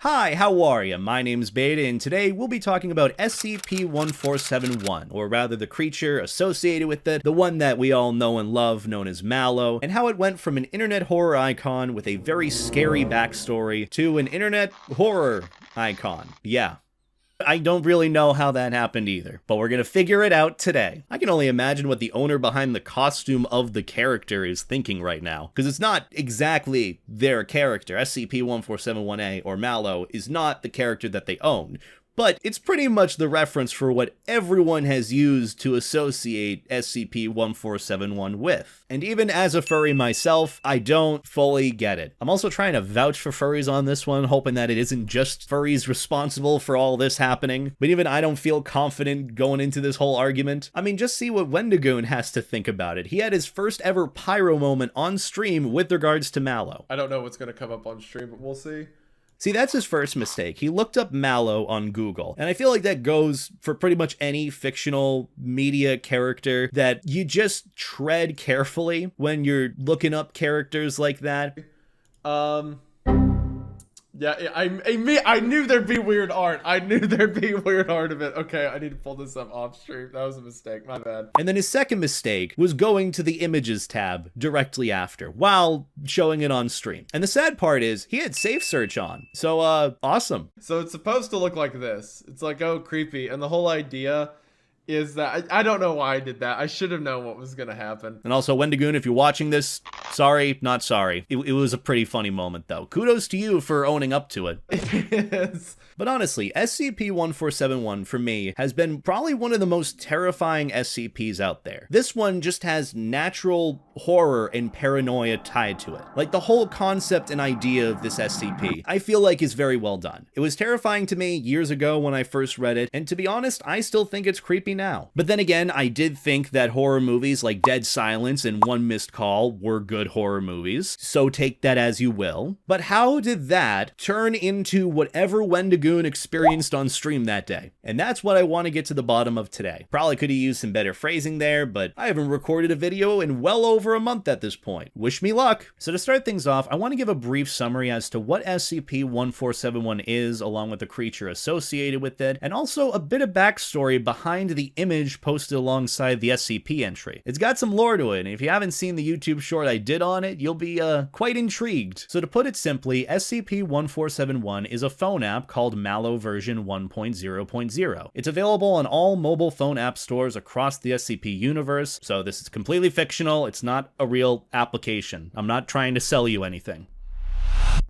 Hi, how are ya? My name's Beta, and today we'll be talking about SCP-1471, or rather the creature associated with it, the one that we all know and love, known as Malo, and how it went from an internet horror icon with a very scary backstory to an internet horror icon. Yeah. I don't really know how that happened either, but we're gonna figure it out today. I can only imagine what the owner behind the costume of the character is thinking right now, because it's not exactly their character. SCP-1471-A, or Malo, is not the character that they own. But it's pretty much the reference for what everyone has used to associate SCP-1471 with. And even as a furry myself, I don't fully get it. I'm also trying to vouch for furries on this one, hoping that it isn't just furries responsible for all this happening. But even I don't feel confident going into this whole argument. I mean, just see what Wendigoon has to think about it. He had his first ever pyro moment on stream with regards to Malo. I don't know what's gonna come up on stream, but we'll see. See, that's his first mistake. He looked up Malo on Google, and I feel like that goes for pretty much any fictional media character, that you just tread carefully when you're looking up characters like that. Yeah, I knew there'd be weird art. I knew there'd be weird art of it. Okay, I need to pull this up off stream. That was a mistake, my bad. And then his second mistake was going to the images tab directly after, while showing it on stream. And the sad part is, he had safe search on. So, awesome. So it's supposed to look like this. It's like, oh, creepy. And the whole idea is that, I don't know why I did that. I should have known what was gonna happen. And also, Wendigoon, if you're watching this, sorry, not sorry. It was a pretty funny moment, though. Kudos to you for owning up to it. Yes. But honestly, SCP-1471, for me, has been probably one of the most terrifying SCPs out there. This one just has natural horror and paranoia tied to it. Like, the whole concept and idea of this SCP, I feel like is very well done. It was terrifying to me years ago when I first read it, and to be honest, I still think it's creepy now. But then again, I did think that horror movies like Dead Silence and One Missed Call were good horror movies, so take that as you will. But how did that turn into whatever Wendigoon experienced on stream that day? And that's what I want to get to the bottom of today. Probably could have used some better phrasing there, but I haven't recorded a video in well over a month at this point. Wish me luck. So to start things off, I want to give a brief summary as to what SCP-1471 is, along with the creature associated with it, and also a bit of backstory behind the image posted alongside the SCP entry. It's got some lore to it, and if you haven't seen the YouTube short I did on it, you'll be quite intrigued. So to put it simply, SCP-1471 is a phone app called Malo version 1.0.0. It's available on all mobile phone app stores across the SCP universe, so this is completely fictional. It's not a real application. I'm not trying to sell you anything.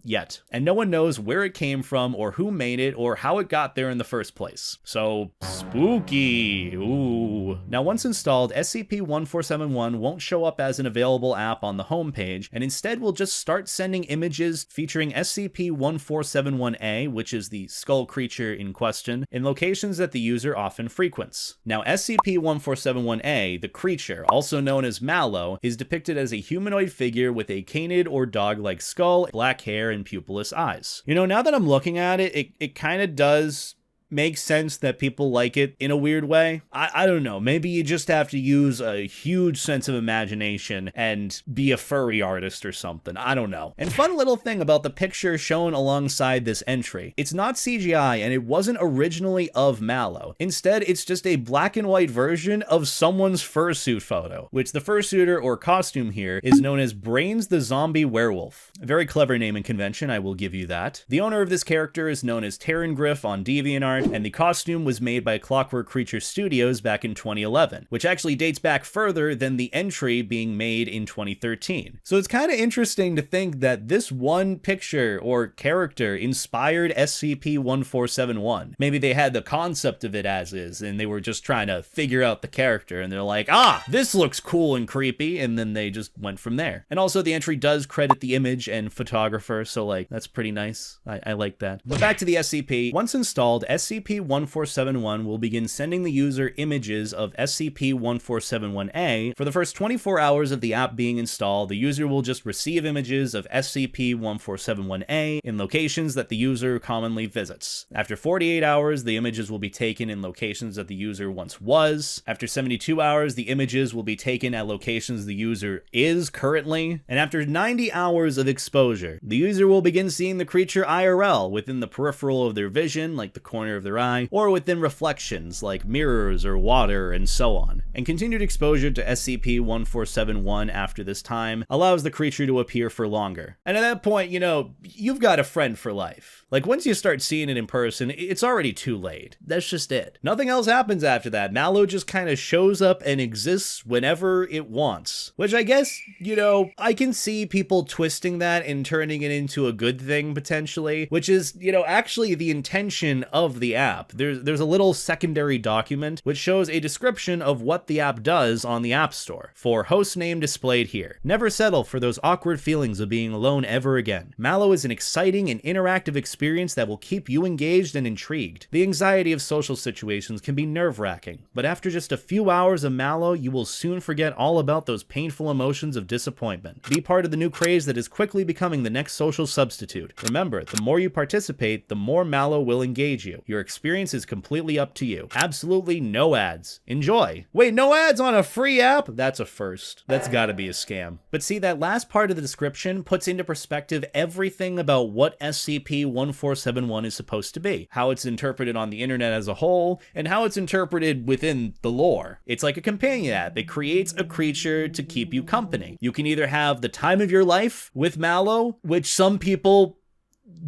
Yet. And no one knows where it came from, or who made it, or how it got there in the first place. So, spooky. Ooh. Now, once installed, SCP-1471 won't show up as an available app on the homepage, and instead will just start sending images featuring SCP-1471-A, which is the skull creature in question, in locations that the user often frequents. Now, SCP-1471-A, the creature, also known as Malo, is depicted as a humanoid figure with a canid or dog-like skull, black hair, and pupilless eyes. You know, now that I'm looking at it, it kind of does make sense that people like it in a weird way. I don't know, maybe you just have to use a huge sense of imagination and be a furry artist or something. I don't know. And fun little thing about the picture shown alongside this entry, it's not CGI, and it wasn't originally of Malo. Instead, it's just a black and white version of someone's fursuit photo, which the fursuiter or costume here is known as Brains the Zombie Werewolf. A very clever naming convention, I will give you that. The owner of this character is known as Griff on DeviantArt, and the costume was made by Clockwork Creature Studios back in 2011, which actually dates back further than the entry being made in 2013. So it's kind of interesting to think that this one picture or character inspired SCP-1471. Maybe they had the concept of it as is, and they were just trying to figure out the character, and they're like, ah, this looks cool and creepy, and then they just went from there. And also the entry does credit the image and photographer, so like, that's pretty nice. I like that. But back to the SCP. Once installed, SCP SCP-1471 will begin sending the user images of SCP-1471-A. For the first 24 hours of the app being installed, the user will just receive images of SCP-1471-A in locations that the user commonly visits. After 48 hours, the images will be taken in locations that the user once was. After 72 hours, the images will be taken at locations the user is currently. And after 90 hours of exposure, the user will begin seeing the creature IRL within the peripheral of their vision, like the corner of their eye, or within reflections like mirrors or water and so on. And continued exposure to SCP-1471 after this time allows the creature to appear for longer. And at that point, you know, you've got a friend for life. Like, once you start seeing it in person, it's already too late. That's just it. Nothing else happens after that. Malo just kind of shows up and exists whenever it wants. Which I guess, you know, I can see people twisting that and turning it into a good thing, potentially. Which is, you know, actually the intention of the app. There's a little secondary document which shows a description of what the app does on the App Store. For host name displayed here. Never settle for those awkward feelings of being alone ever again. Malo is an exciting and interactive experience that will keep you engaged and intrigued. The anxiety of social situations can be nerve-wracking, but after just a few hours of Malo, you will soon forget all about those painful emotions of disappointment. Be part of the new craze that is quickly becoming the next social substitute. Remember, the more you participate, the more Malo will engage you. Your experience is completely up to you. Absolutely no ads. Enjoy. Wait, no ads on a free app? That's a first. That's gotta be a scam. But see, that last part of the description puts into perspective everything about what SCP-1471 is supposed to be, how it's interpreted on the internet as a whole, and how it's interpreted within the lore. It's like a companion app. It creates a creature to keep you company. You can either have the time of your life with Malo, which some people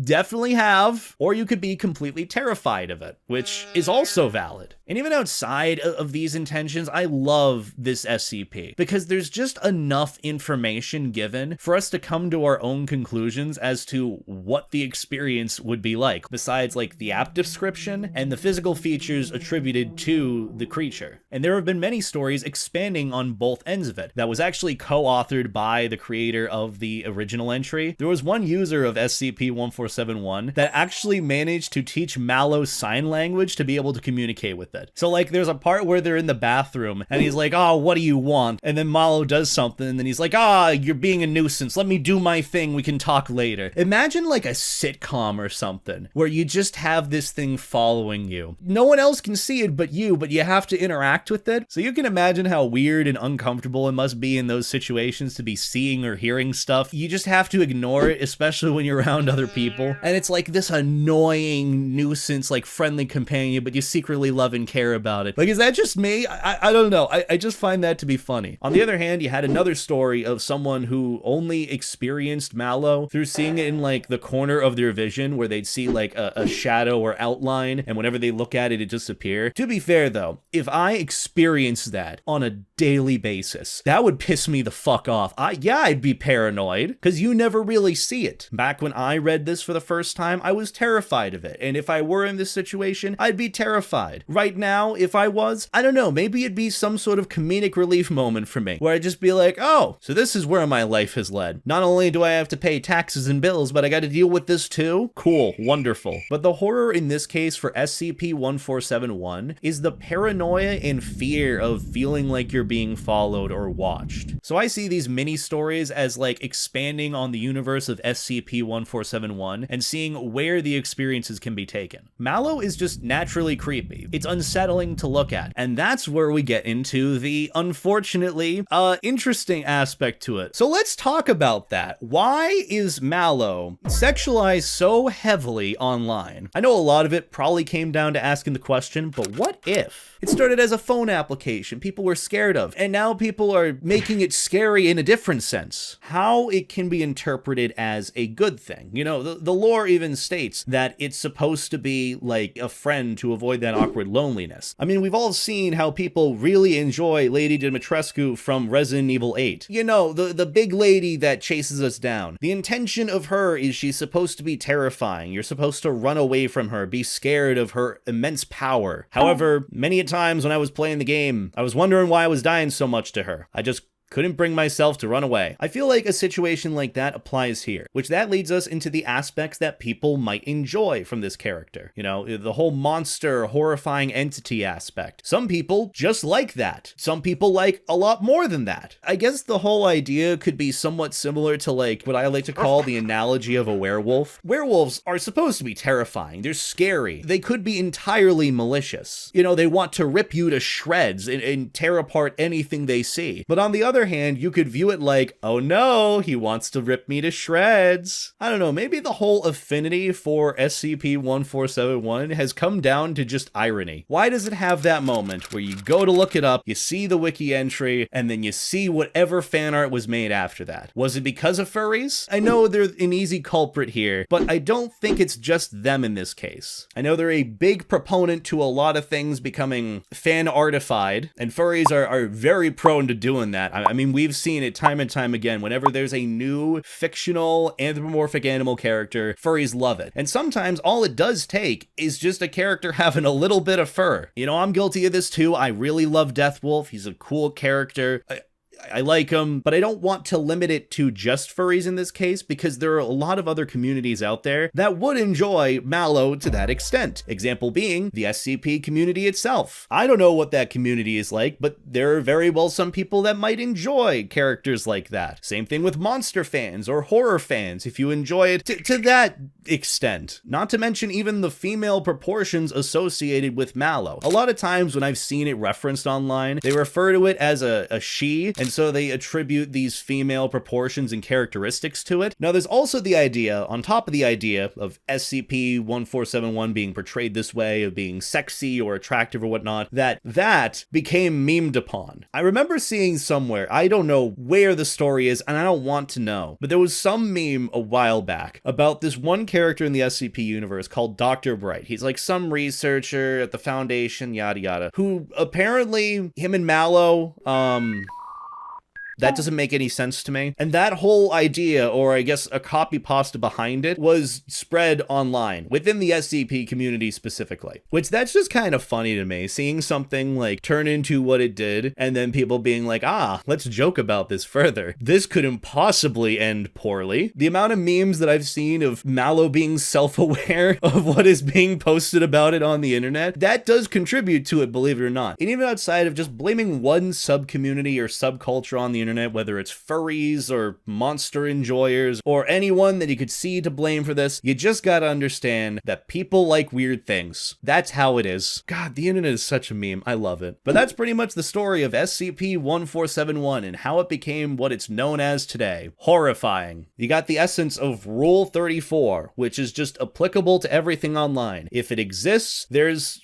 definitely have, or you could be completely terrified of it, which is also valid. And even outside of these intentions, I love this SCP because there's just enough information given for us to come to our own conclusions as to what the experience would be like, besides like the app description and the physical features attributed to the creature. And there have been many stories expanding on both ends of it that was actually co-authored by the creator of the original entry. There was one user of SCP-1471 that actually managed to teach Malo sign language to be able to communicate with it. So like there's a part where they're in the bathroom and he's like, oh, what do you want? And then Malo does something and then he's like, you're being a nuisance. Let me do my thing. We can talk later. Imagine like a sitcom or something where you just have this thing following you. No one else can see it but you have to interact with it. So you can imagine how weird and uncomfortable it must be in those situations to be seeing or hearing stuff. You just have to ignore it, especially when you're around other people. And it's like this annoying nuisance, like friendly companion, but you secretly love and care about it. Like, is that just me? I don't know. I just find that to be funny. On the other hand, you had another story of someone who only experienced Malo through seeing it in like the corner of their vision where they'd see like a shadow or outline, and whenever they look at it, it disappears. To be fair though, if I experienced that on a daily basis, that would piss me the fuck off. I'd be paranoid because you never really see it. Back when I read this for the first time, I was terrified of it. And if I were in this situation, I'd be terrified. Right now, if I was, I don't know, maybe it'd be some sort of comedic relief moment for me where I'd just be like, oh, so this is where my life has led. Not only do I have to pay taxes and bills, but I got to deal with this too? Cool, wonderful. But the horror in this case for SCP-1471 is the paranoia and fear of feeling like you're being followed or watched. So I see these mini stories as like expanding on the universe of SCP-1471 and seeing where the experiences can be taken. Malo is just naturally creepy. It's unsettling to look at, and that's where we get into the unfortunately interesting aspect to it. So let's talk about that. Why is Malo sexualized so heavily online? I know a lot of it probably came down to asking the question, but what if? It started as a phone application people were scared of, and now people are making it scary in a different sense. How it can be interpreted as a good thing. You know, the lore even states that it's supposed to be like a friend to avoid that awkward loneliness. I mean, we've all seen how people really enjoy Lady Dimitrescu from Resident Evil 8. You know, the big lady that chases us down. The intention of her is she's supposed to be terrifying. You're supposed to run away from her, be scared of her immense power. However, many times when I was playing the game, I was wondering why I was dying so much to her. I just Couldn't bring myself to run away. I feel like a situation like that applies here, which that leads us into the aspects that people might enjoy from this character. You know, the whole monster, horrifying entity aspect. Some people just like that. Some people like a lot more than that. I guess the whole idea could be somewhat similar to like what I like to call the analogy of a werewolf. Werewolves are supposed to be terrifying. They're scary. They could be entirely malicious. You know, they want to rip you to shreds and tear apart anything they see. But on the other hand, you could view it like, oh no, he wants to rip me to shreds. I don't know, maybe the whole affinity for SCP-1471 has come down to just irony. Why does it have that moment where you go to look it up, you see the wiki entry, and then you see whatever fan art was made after that? Was it because of furries? I know they're an easy culprit here, but I don't think it's just them in this case. I know they're a big proponent to a lot of things becoming fan-artified, and furries are very prone to doing that. I mean, we've seen it time and time again. Whenever there's a new fictional anthropomorphic animal character, furries love it. And sometimes all it does take is just a character having a little bit of fur. You know, I'm guilty of this too. I really love Deathwolf. He's a cool character. I like them, but I don't want to limit it to just furries in this case, because there are a lot of other communities out there that would enjoy Malo to that extent. Example being the SCP community itself. I don't know what that community is like, but there are very well some people that might enjoy characters like that. Same thing with monster fans or horror fans, if you enjoy it to that extent. Not to mention even the female proportions associated with Malo. A lot of times when I've seen it referenced online, they refer to it as a she, and so they attribute these female proportions and characteristics to it. Now, there's also the idea, on top of the idea of SCP-1471 being portrayed this way, of being sexy or attractive or whatnot, that became memed upon. I remember seeing somewhere, I don't know where the story is, and I don't want to know, but there was some meme a while back about this one character in the SCP universe called Dr. Bright. He's like some researcher at the Foundation, yada yada, who apparently, him and Malo, that doesn't make any sense to me. And that whole idea, or I guess a copy pasta behind it, was spread online, within the SCP community specifically. Which that's just kind of funny to me, seeing something like turn into what it did, and then people being like, let's joke about this further. This could impossibly end poorly. The amount of memes that I've seen of Malo being self-aware of what is being posted about it on the internet, that does contribute to it, believe it or not. And even outside of just blaming one sub-community or subculture on the internet, whether it's furries or monster enjoyers or anyone that you could see to blame for this, you just gotta understand that people like weird things. That's how it is. God, the internet is such a meme. I love it. But that's pretty much the story of SCP-1471 and how it became what it's known as today. Horrifying. You got the essence of Rule 34, which is just applicable to everything online. If it exists, there's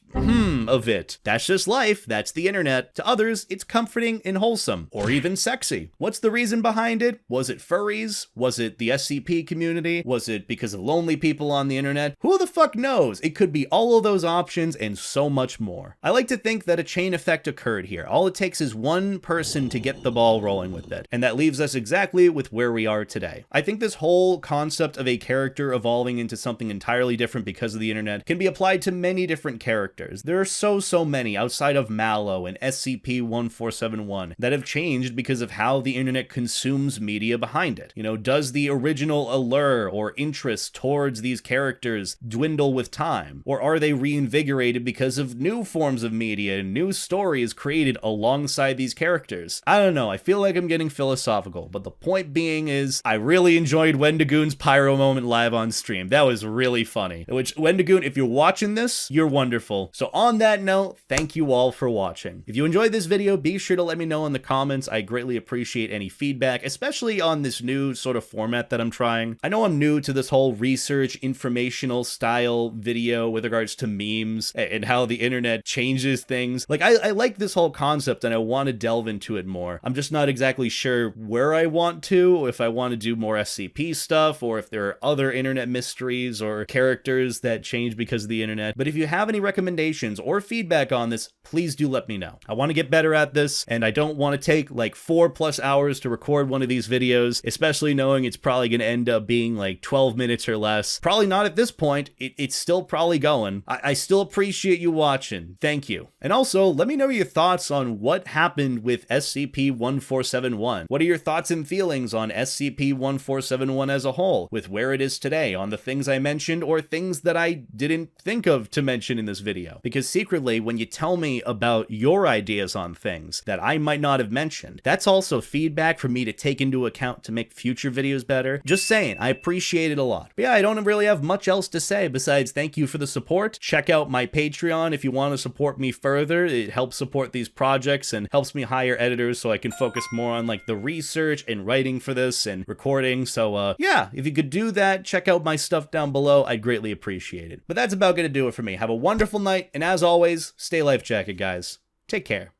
of it. That's just life. That's the internet. To others, it's comforting and wholesome, or even sexy. What's the reason behind it? Was it furries? Was it the SCP community? Was it because of lonely people on the internet? Who the fuck knows? It could be all of those options and so much more. I like to think that a chain effect occurred here. All it takes is one person to get the ball rolling with it, and that leaves us exactly with where we are today. I think this whole concept of a character evolving into something entirely different because of the internet can be applied to many different characters. There are so many outside of Malo and SCP-1471 that have changed because of how the internet consumes media behind it. You know, does the original allure or interest towards these characters dwindle with time? Or are they reinvigorated because of new forms of media and new stories created alongside these characters? I don't know, I feel like I'm getting philosophical, but the point being is, I really enjoyed Wendigoon's pyro moment live on stream. That was really funny. Which, Wendigoon, if you're watching this, you're wonderful. So on that note, thank you all for watching. If you enjoyed this video, be sure to let me know in the comments. I greatly appreciate any feedback, especially on this new sort of format that I'm trying. I know I'm new to this whole research, informational style video with regards to memes and how the internet changes things. Like, I like this whole concept and I want to delve into it more. I'm just not exactly sure where I want to, if I want to do more SCP stuff, or if there are other internet mysteries or characters that change because of the internet. But if you have any recommendations or feedback on this, please do let me know. I want to get better at this, and I don't want to take like 4 4+ hours to record one of these videos, especially knowing it's probably going to end up being like 12 minutes or less. Probably not at this point. It's still probably going. I still appreciate you watching. Thank you. And also, let me know your thoughts on what happened with SCP-1471. What are your thoughts and feelings on SCP-1471 as a whole, with where it is today, on the things I mentioned or things that I didn't think of to mention in this video? Because secretly, when you tell me about your ideas on things that I might not have mentioned, that's also feedback for me to take into account to make future videos better. Just saying, I appreciate it a lot. But yeah, I don't really have much else to say besides thank you for the support. Check out my Patreon if you want to support me further. It helps support these projects and helps me hire editors so I can focus more on like the research and writing for this and recording. So yeah, if you could do that, check out my stuff down below. I'd greatly appreciate it. But that's about gonna do it for me. Have a wonderful night, and as always, stay life jacket, guys. Take care.